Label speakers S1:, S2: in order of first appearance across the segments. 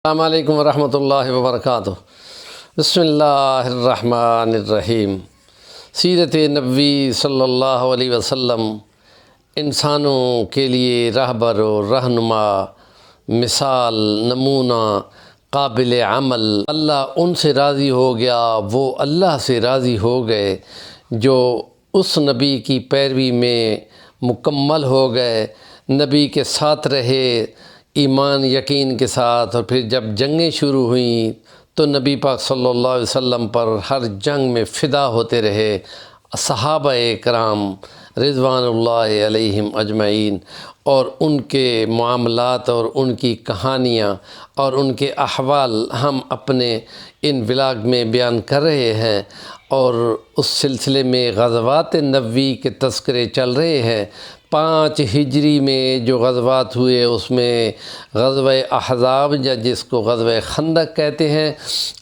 S1: السلام علیکم ورحمۃ اللہ وبرکاتہ۔ بسم اللہ الرحمن الرحیم۔ سیرت نبوی صلی اللہ علیہ وسلم انسانوں کے لیے رہبر و رہنما، مثال، نمونہ، قابل عمل۔ اللہ ان سے راضی ہو گیا، وہ اللہ سے راضی ہو گئے جو اس نبی کی پیروی میں مکمل ہو گئے، نبی کے ساتھ رہے ایمان یقین کے ساتھ، اور پھر جب جنگیں شروع ہوئیں تو نبی پاک صلی اللہ علیہ وسلم پر ہر جنگ میں فدا ہوتے رہے صحابہ کرام رضوان اللہ علیہم اجمعین، اور ان کے معاملات اور ان کی کہانیاں اور ان کے احوال ہم اپنے ان ولاگ میں بیان کر رہے ہیں، اور اس سلسلے میں غزوات نبوی کے تذکرے چل رہے ہیں۔ 5 ہجری میں جو غزوات ہوئے اس میں غزوہ احزاب یا جس کو غزوہ خندق کہتے ہیں،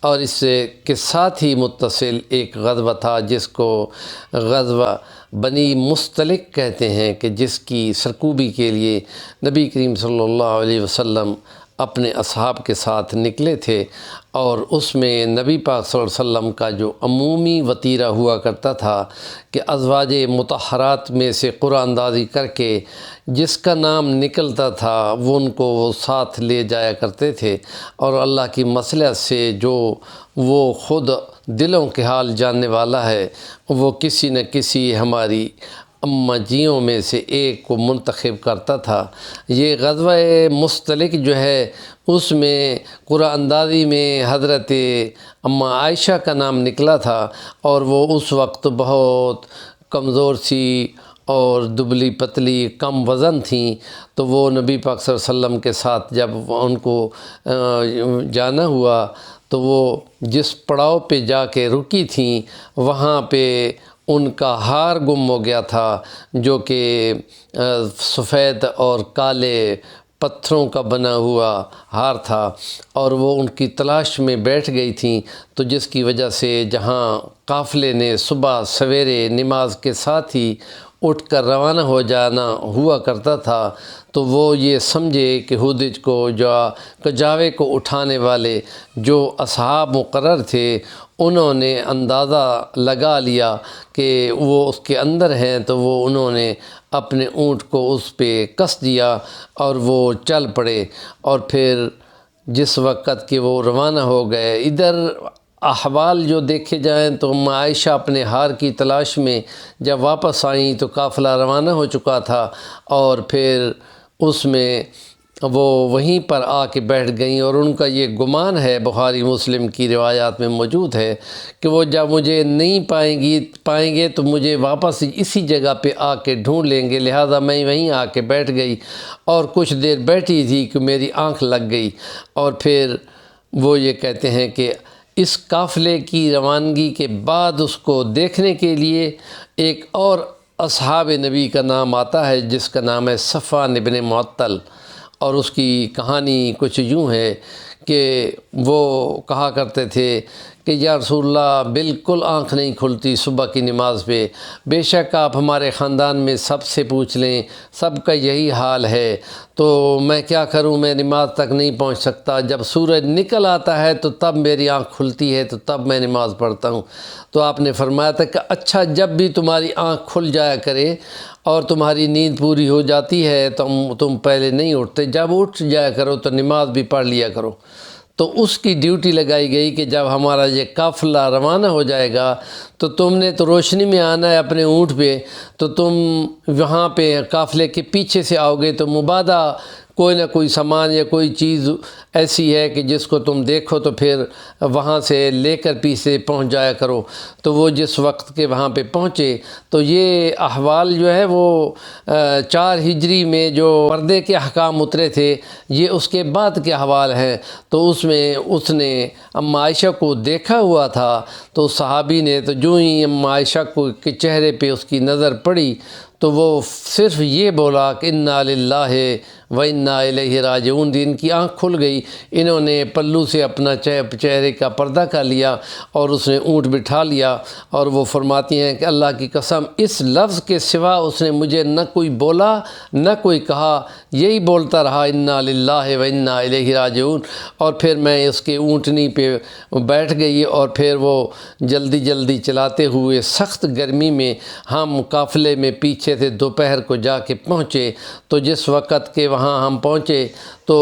S1: اور اس کے ساتھ ہی متصل ایک غزوہ تھا جس کو غزوہ بنی مستلق کہتے ہیں، کہ جس کی سرکوبی کے لیے نبی کریم صلی اللہ علیہ وسلم اپنے اصحاب کے ساتھ نکلے تھے، اور اس میں نبی پاک صلی اللہ علیہ وسلم کا جو عمومی وتیرہ ہوا کرتا تھا کہ ازواج مطہرات میں سے قرآن اندازی کر کے جس کا نام نکلتا تھا وہ ان کو وہ ساتھ لے جایا کرتے تھے، اور اللہ کی مصلحت سے جو وہ خود دلوں کے حال جاننے والا ہے، وہ کسی نہ کسی ہماری اماں جیوں میں سے ایک کو منتخب کرتا تھا۔ یہ غزوہ مستلق جو ہے اس میں قرآن اندازی میں حضرت اماں عائشہ کا نام نکلا تھا، اور وہ اس وقت بہت کمزور سی اور دبلی پتلی کم وزن تھیں، تو وہ نبی پاک صلی اللہ علیہ وسلم کے ساتھ جب ان کو جانا ہوا تو وہ جس پڑاؤ پہ جا کے رکی تھیں وہاں پہ ان کا ہار گم ہو گیا تھا، جو کہ سفید اور کالے پتھروں کا بنا ہوا ہار تھا، اور وہ ان کی تلاش میں بیٹھ گئی تھیں، تو جس کی وجہ سے جہاں قافلے نے صبح سویرے نماز کے ساتھ ہی اٹھ کر روانہ ہو جانا ہوا کرتا تھا، تو وہ یہ سمجھے کہ ہودج کو جو کجاوے کو اٹھانے والے جو اصحاب مقرر تھے انہوں نے اندازہ لگا لیا کہ وہ اس کے اندر ہیں، تو وہ انہوں نے اپنے اونٹ کو اس پہ کس دیا اور وہ چل پڑے، اور پھر جس وقت کہ وہ روانہ ہو گئے، ادھر احوال جو دیکھے جائیں تو عائشہ اپنے ہار کی تلاش میں جب واپس آئیں تو قافلہ روانہ ہو چکا تھا، اور پھر اس میں وہ وہیں پر آ کے بیٹھ گئیں، اور ان کا یہ گمان ہے، بخاری مسلم کی روایات میں موجود ہے، کہ وہ جب مجھے نہیں پائیں گے تو مجھے واپس اسی جگہ پہ آ کے ڈھونڈ لیں گے، لہذا میں وہیں آ کے بیٹھ گئی، اور کچھ دیر بیٹھی تھی کہ میری آنکھ لگ گئی، اور پھر وہ یہ کہتے ہیں کہ اس قافلے کی روانگی کے بعد اس کو دیکھنے کے لیے ایک اور اصحاب نبی کا نام آتا ہے جس کا نام ہے صفوان بن معطل، اور اس کی کہانی کچھ یوں ہے کہ وہ کہا کرتے تھے کہ یا رسول اللہ بالکل آنکھ نہیں کھلتی صبح کی نماز پہ، بے شک آپ ہمارے خاندان میں سب سے پوچھ لیں سب کا یہی حال ہے، تو میں کیا کروں، میں نماز تک نہیں پہنچ سکتا، جب سورج نکل آتا ہے تو تب میری آنکھ کھلتی ہے، تو تب میں نماز پڑھتا ہوں۔ تو آپ نے فرمایا تھا کہ اچھا، جب بھی تمہاری آنکھ کھل جایا کرے اور تمہاری نیند پوری ہو جاتی ہے تو تم پہلے نہیں اٹھتے، جب اٹھ جایا کرو تو نماز بھی پڑھ لیا کرو۔ تو اس کی ڈیوٹی لگائی گئی کہ جب ہمارا یہ قافلہ روانہ ہو جائے گا تو تم نے تو روشنی میں آنا ہے اپنے اونٹ پہ، تو تم وہاں پہ قافلے کے پیچھے سے آؤ گے، تو مبادا کوئی نہ کوئی سامان یا کوئی چیز ایسی ہے کہ جس کو تم دیکھو تو پھر وہاں سے لے کر پیچھے پہنچ جایا کرو۔ تو وہ جس وقت کے وہاں پہ پہنچے تو یہ احوال جو ہے وہ 4 ہجری میں جو پردے کے احکام اترے تھے یہ اس کے بعد کے احوال ہیں، تو اس میں اس نے اماں عائشہ کو دیکھا ہوا تھا، تو صحابی نے تو جو ہی اماں عائشہ کے چہرے پہ اس کی نظر پڑی تو وہ صرف یہ بولا کہ انا للہ وَإِنَّا إِلَيْهِ راجعون۔ ان کی آنکھ کھل گئی، انہوں نے پلو سے اپنا چہرے کا پردہ کر لیا اور اس نے اونٹ بٹھا لیا، اور وہ فرماتی ہیں کہ اللہ کی قسم اس لفظ کے سوا اس نے مجھے نہ کوئی بولا نہ کوئی کہا، یہی بولتا رہا اِنَّا لِلَّهِ وَإِنَّا إِلَيْهِ راجعون۔ اور پھر میں اس کے اونٹنی پہ بیٹھ گئی، اور پھر وہ جلدی جلدی چلاتے ہوئے سخت گرمی میں ہم قافلے میں پیچھے تھے، دوپہر کو جا کے پہنچے۔ تو جس وقت کے وہاں ہم پہنچے تو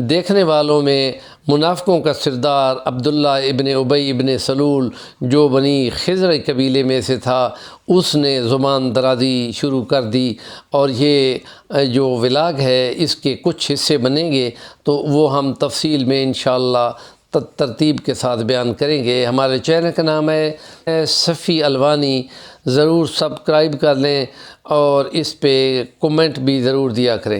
S1: دیکھنے والوں میں منافقوں کا سردار عبداللہ ابن ابی ابن سلول جو بنی خزرع قبیلے میں سے تھا، اس نے زبان درازی شروع کر دی، اور یہ جو ولاگ ہے اس کے کچھ حصے بنیں گے تو وہ ہم تفصیل میں انشاءاللہ ترتیب کے ساتھ بیان کریں گے۔ ہمارے چینل کا نام ہے صفی الوانی، ضرور سبسکرائب کر لیں اور اس پہ کومنٹ بھی ضرور دیا کریں۔